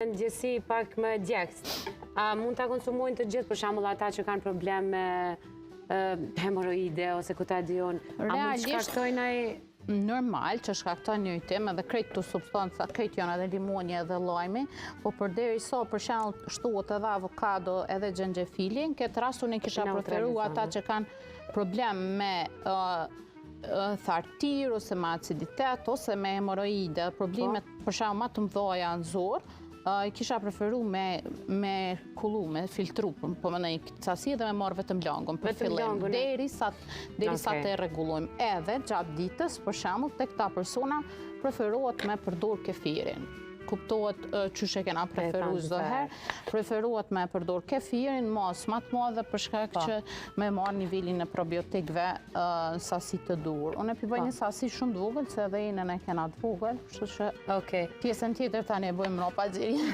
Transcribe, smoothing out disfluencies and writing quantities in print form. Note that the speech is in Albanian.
mëngjesi pak më djegst. A mund ta konsumojnë të gjithë, për shembull ata që kanë problem me hemoroide ose ku ta diun? A mund të shkaktojnë ai normal që shkakton një ujtim edhe krejt të substanca, krejt janë edhe limonja edhe lajmi, po përderisa për shembull shtohet edhe avokado edhe xhenxhefili, në këtë rast unë kisha preferuar ata që kanë problem me thartir ose me aciditet ose me hemoroide, problemet për shembull më të mëdha në zor, kisha preferu me kullu, me filtru, po më në sasi dhe me marrë vetëm langun për fillim, derisa të rregullojmë. Edhe gjatë ditës, për shembull, tek këta persona preferohet me përdor kefirin. Kuptohet çysh e kena preferuar çdo herë, preferohet me përdor kefirin, mos më të madhe për shkak që me marr nivelin e probiotikëve në sasi të duhur. Unë e bëj një sasi shumë të vogël, se edhe inën e kena të vogël, kështu që pjesën tjetër tani e bëjmë mbrapa xhirin.